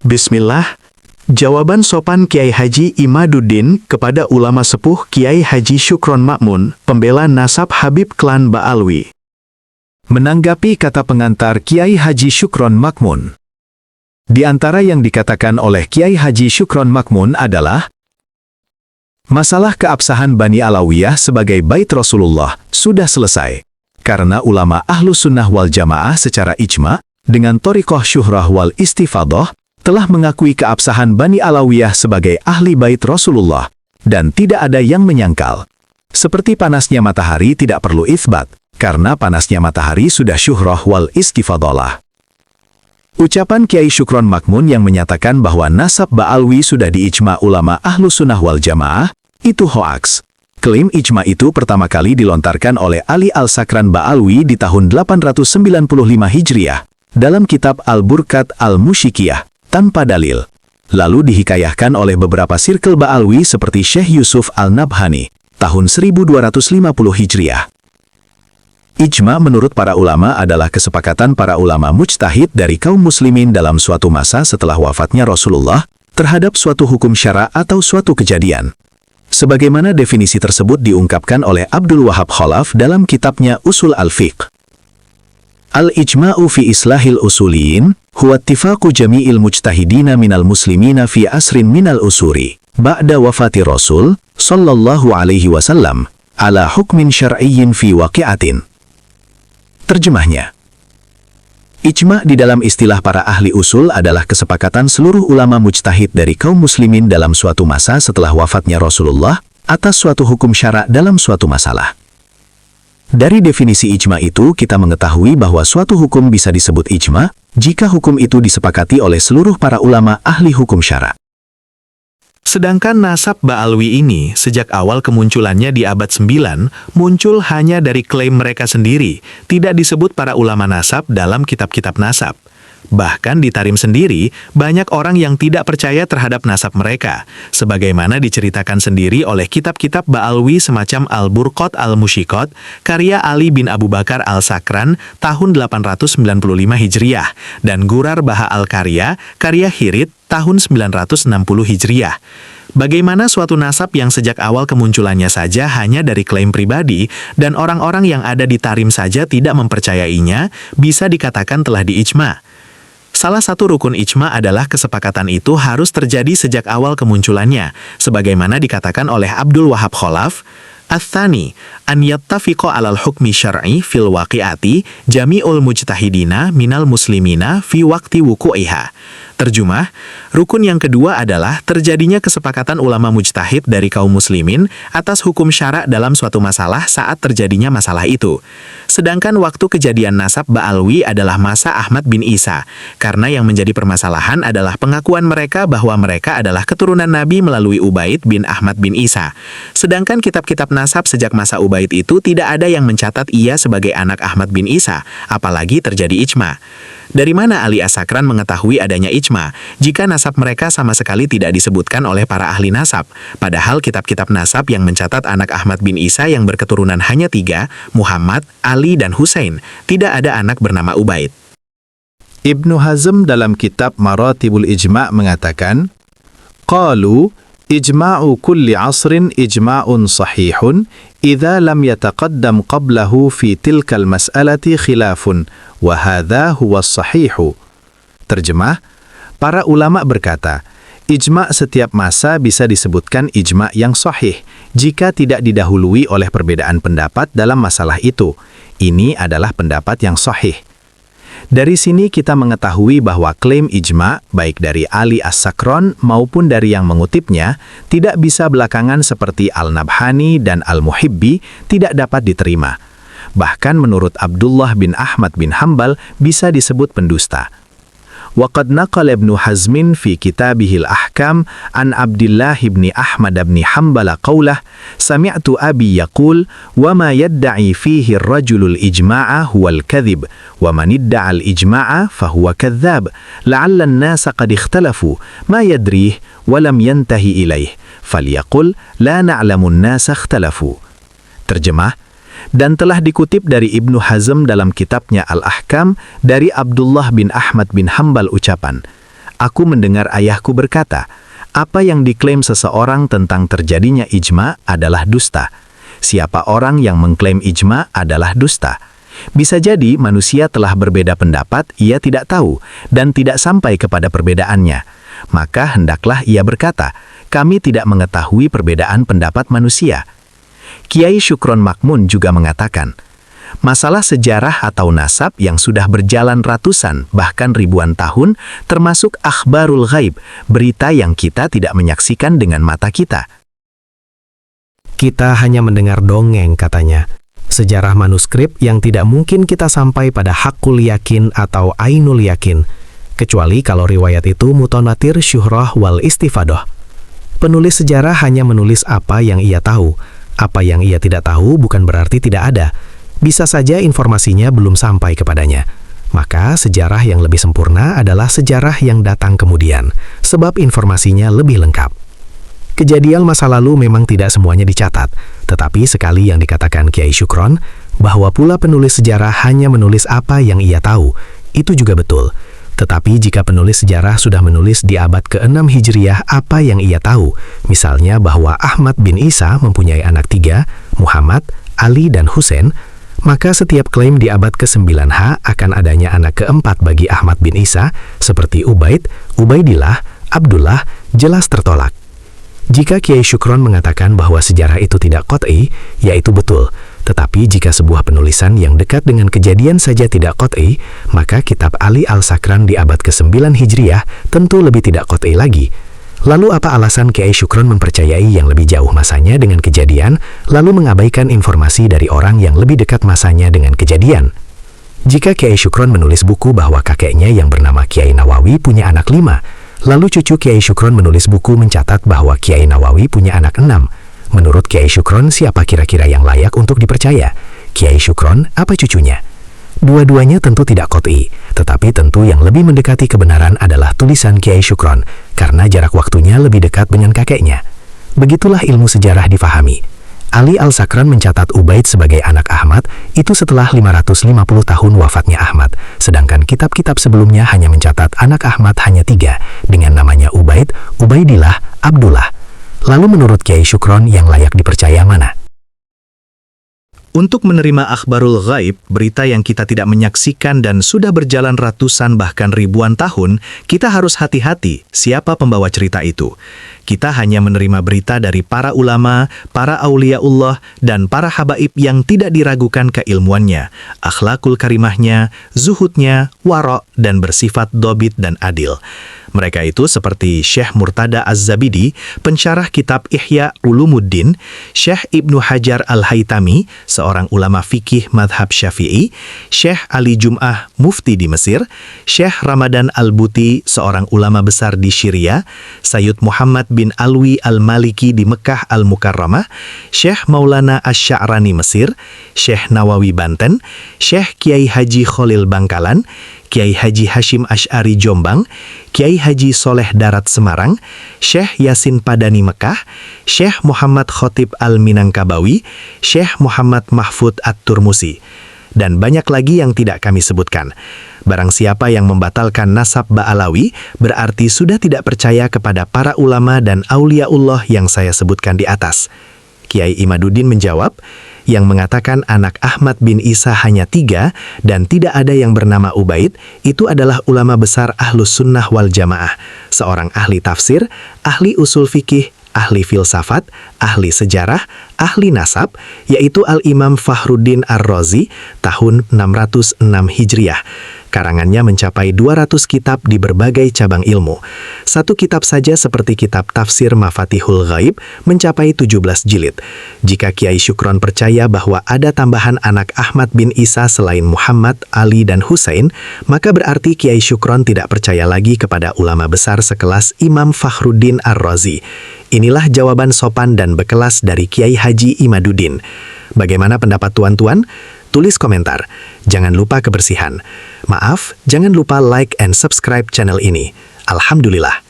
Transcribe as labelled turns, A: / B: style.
A: Bismillah. Jawaban sopan Kiai Haji Imaduddin kepada ulama sepuh Kiai Haji Syukron Makmun, pembela nasab Habib Klan Ba'alwi.
B: Menanggapi kata pengantar Kiai Haji Syukron Makmun. Di antara yang dikatakan oleh Kiai Haji Syukron Makmun adalah masalah keabsahan Bani Alawiyah sebagai bait Rasulullah sudah selesai. Karena ulama Ahlus Sunnah wal Jamaah secara ijma, dengan thoriqah syuhrah wal istifadah, telah mengakui keabsahan Bani Alawiyah sebagai ahli bait Rasulullah, dan tidak ada yang menyangkal. Seperti panasnya matahari tidak perlu itsbat, karena panasnya matahari sudah syuhrah wal istifadalah. Ucapan Kiai Syukron Makmun yang menyatakan bahwa nasab Ba'alwi sudah diijma ulama Ahlus Sunnah wal Jamaah, itu hoaks. Klaim ijma itu pertama kali dilontarkan oleh Ali Al-Sakran Ba'alwi di tahun 895 Hijriah, dalam kitab Al-Burkat Al-Mushikiyah, tanpa dalil. Lalu dihikayahkan oleh beberapa sirkel Ba'alwi seperti Syekh Yusuf Al-Nabhani, tahun 1250 Hijriah. Ijma menurut para ulama adalah kesepakatan para ulama mujtahid dari kaum muslimin dalam suatu masa setelah wafatnya Rasulullah terhadap suatu hukum syara atau suatu kejadian. Sebagaimana definisi tersebut diungkapkan oleh Abdul Wahab Khalaf dalam kitabnya Usul Al-Fiqh. Al-ijma'u fi islahil usuliyin, huwa ittifaqu jami'il mujtahidina minal muslimina fi asrin minal usuri, ba'da wafati Rasul, sallallahu alaihi wasallam, ala hukmin syar'iyyin fi waqi'atin. Terjemahnya, ijma' di dalam istilah para ahli usul adalah kesepakatan seluruh ulama mujtahid dari kaum muslimin dalam suatu masa setelah wafatnya Rasulullah, atas suatu hukum syara' dalam suatu masalah. Dari definisi ijma itu kita mengetahui bahwa suatu hukum bisa disebut ijma jika hukum itu disepakati oleh seluruh para ulama ahli hukum syara'.
A: Sedangkan nasab Ba'alwi ini sejak awal kemunculannya di abad 9 muncul hanya dari klaim mereka sendiri, tidak disebut para ulama nasab dalam kitab-kitab nasab. Bahkan di Tarim sendiri, banyak orang yang tidak percaya terhadap nasab mereka, sebagaimana diceritakan sendiri oleh kitab-kitab Ba'alwi semacam Al-Burqat Al-Mushikot, karya Ali bin Abu Bakar Al-Sakran, tahun 895 Hijriah, dan Gurar Baha Al-Karya, karya Hirit, tahun 960 Hijriah. Bagaimana suatu nasab yang sejak awal kemunculannya saja hanya dari klaim pribadi, dan orang-orang yang ada di Tarim saja tidak mempercayainya, bisa dikatakan telah diijma. Salah satu rukun ijma adalah kesepakatan itu harus terjadi sejak awal kemunculannya, sebagaimana dikatakan oleh Abdul Wahab Khalaf, Ats-tsani, an yattafiqa 'alal hukmi syar'i fil waqi'ati jami'ul mujtahidina minal muslimina fi waqti wuku'iha. Terjemah, rukun yang kedua adalah terjadinya kesepakatan ulama mujtahid dari kaum muslimin atas hukum syara' dalam suatu masalah saat terjadinya masalah itu. Sedangkan waktu kejadian nasab Ba'alwi adalah masa Ahmad bin Isa, karena yang menjadi permasalahan adalah pengakuan mereka bahwa mereka adalah keturunan Nabi melalui Ubaid bin Ahmad bin Isa. Sedangkan kitab-kitab nasab sejak masa Ubaid itu tidak ada yang mencatat ia sebagai anak Ahmad bin Isa, apalagi terjadi ijma. Dari mana Ali As-Sakran mengetahui adanya ijma, jika nasab mereka sama sekali tidak disebutkan oleh para ahli nasab, padahal kitab-kitab nasab yang mencatat anak Ahmad bin Isa yang berketurunan hanya 3, Muhammad, Ali, dan Husain, tidak ada anak bernama Ubaid.
B: Ibnu Hazm dalam kitab Maratibul Ijma' mengatakan, Qalu, ijma'u kulli asrin ijma'un sahihun, idza lam yataqaddam qablahu fi tilkal mas'alati khilafun, wa hadha huwa sahihu. Terjemah, para ulama berkata, ijma' setiap masa bisa disebutkan ijma' yang sahih, jika tidak didahului oleh perbedaan pendapat dalam masalah itu. Ini adalah pendapat yang sahih. Dari sini kita mengetahui bahwa klaim ijma' baik dari Ali As-Sakran maupun dari yang mengutipnya tidak bisa belakangan seperti Al-Nabhani dan Al-Muhibbi tidak dapat diterima. Bahkan menurut Abdullah bin Ahmad bin Hambal bisa disebut pendusta. وقد نقل ابن حزم في كتابه الأحكام عن عبد الله بن أحمد بن حنبل قوله سمعت أبي يقول وما يدعي فيه الرجل الإجماع هو الكذب ومن ادعى الإجماع فهو كذاب لعل الناس قد اختلفوا ما يدريه ولم ينتهي إليه فليقل لا نعلم الناس اختلفوا. Terjemah, dan telah dikutip dari Ibnu Hazm dalam kitabnya Al-Ahkam dari Abdullah bin Ahmad bin Hambal ucapan, Aku mendengar ayahku berkata, apa yang diklaim seseorang tentang terjadinya ijma adalah dusta. Siapa orang yang mengklaim ijma adalah dusta. Bisa jadi manusia telah berbeda pendapat, ia tidak tahu, dan tidak sampai kepada perbedaannya. Maka hendaklah ia berkata, kami tidak mengetahui perbedaan pendapat manusia. Kiai Syukron Makmun juga mengatakan, masalah sejarah atau nasab yang sudah berjalan ratusan bahkan ribuan tahun termasuk akhbarul ghaib, berita yang kita tidak menyaksikan dengan mata kita.
C: Kita hanya mendengar dongeng katanya. Sejarah manuskrip yang tidak mungkin kita sampai pada hakul yakin atau ainul yakin, kecuali kalau riwayat itu mutanatir syuhrah wal istifadoh. Penulis sejarah hanya menulis apa yang ia tahu. Apa yang ia tidak tahu bukan berarti tidak ada. Bisa saja informasinya belum sampai kepadanya. Maka sejarah yang lebih sempurna adalah sejarah yang datang kemudian, sebab informasinya lebih lengkap. Kejadian masa lalu memang tidak semuanya dicatat, tetapi sekali yang dikatakan Kiai Syukron, bahwa pula penulis sejarah hanya menulis apa yang ia tahu, itu juga betul. Tetapi jika penulis sejarah sudah menulis di abad ke-6 Hijriah apa yang ia tahu, misalnya bahwa Ahmad bin Isa mempunyai anak 3, Muhammad, Ali, dan Husain, maka setiap klaim di abad ke-9H akan adanya anak ke-4 bagi Ahmad bin Isa, seperti Ubaid, Ubaidillah, Abdullah, jelas tertolak. Jika Kiai Syukron mengatakan bahwa sejarah itu tidak qat'i, yaitu betul. Tetapi jika sebuah penulisan yang dekat dengan kejadian saja tidak qat'i, maka kitab Ali Al-Sakran di abad ke-9 Hijriah tentu lebih tidak qat'i lagi. Lalu apa alasan Kiai Syukron mempercayai yang lebih jauh masanya dengan kejadian, lalu mengabaikan informasi dari orang yang lebih dekat masanya dengan kejadian? Jika Kiai Syukron menulis buku bahwa kakeknya yang bernama Kiai Nawawi punya anak 5, lalu cucu Kiai Syukron menulis buku mencatat bahwa Kiai Nawawi punya anak 6, menurut Kiai Syukron siapa kira-kira yang layak untuk dipercaya? Kiai Syukron apa cucunya? Dua-duanya tentu tidak qat'i, tetapi tentu yang lebih mendekati kebenaran adalah tulisan Kiai Syukron, karena jarak waktunya lebih dekat dengan kakeknya. Begitulah ilmu sejarah difahami. Ali Al-Sakran mencatat Ubaid sebagai anak Ahmad itu setelah 550 tahun wafatnya Ahmad, sedangkan kitab-kitab sebelumnya hanya mencatat anak Ahmad hanya 3, dengan namanya Ubaid, Ubaidillah, Abdullah. Lalu menurut Kiai Syukron yang layak dipercaya mana?
A: Untuk menerima akhbarul ghaib, berita yang kita tidak menyaksikan dan sudah berjalan ratusan bahkan ribuan tahun, kita harus hati-hati siapa pembawa cerita itu. Kita hanya menerima berita dari para ulama, para auliaullah, dan para habaib yang tidak diragukan keilmuannya, akhlakul karimahnya, zuhudnya, wara' dan bersifat dobit dan adil. Mereka itu seperti Syekh Murtada Az-Zabidi, pensyarah kitab Ihya Ulumuddin, Syekh Ibnu Hajar Al-Haytami, seorang ulama fikih madhab Syafi'i, Syekh Ali Jum'ah, mufti di Mesir, Syekh Ramadan Al-Buti, seorang ulama besar di Syria, Sayyid Muhammad bin Alwi Al-Maliki di Mekah Al-Mukarramah, Syekh Maulana Asy-Sya'rani Mesir, Syekh Nawawi Banten, Syekh Kiai Haji Khalil Bangkalan, Kiai Haji Hashim Asy'ari Jombang, Kiai Haji Soleh Darat Semarang, Syekh Yasin Padani Mekah, Syekh Muhammad Khotib Al-Minangkabawi, Syekh Muhammad Mahfud At-Turmusi, dan banyak lagi yang tidak kami sebutkan. Barang siapa yang membatalkan nasab Ba'alawi, berarti sudah tidak percaya kepada para ulama dan auliaullah yang saya sebutkan di atas. Kiai Imaduddin menjawab, yang mengatakan anak Ahmad bin Isa hanya 3 dan tidak ada yang bernama Ubaid, itu adalah ulama besar Ahlus Sunnah wal Jamaah, seorang ahli tafsir, ahli usul fikih, ahli filsafat, ahli sejarah, ahli nasab, yaitu Al-Imam Fakhruddin Ar-Razi, tahun 606 Hijriah. Karangannya mencapai 200 kitab di berbagai cabang ilmu. Satu kitab saja seperti kitab Tafsir Mafatihul Ghaib mencapai 17 jilid. Jika Kiai Syukron percaya bahwa ada tambahan anak Ahmad bin Isa selain Muhammad, Ali, dan Husain, maka berarti Kiai Syukron tidak percaya lagi kepada ulama besar sekelas Imam Fakhruddin Ar-Razi. Inilah jawaban sopan dan berkelas dari Kiai Haji Imaduddin. Bagaimana pendapat tuan-tuan? Tulis komentar. Jangan lupa kebersihan. Maaf, jangan lupa like and subscribe channel ini. Alhamdulillah.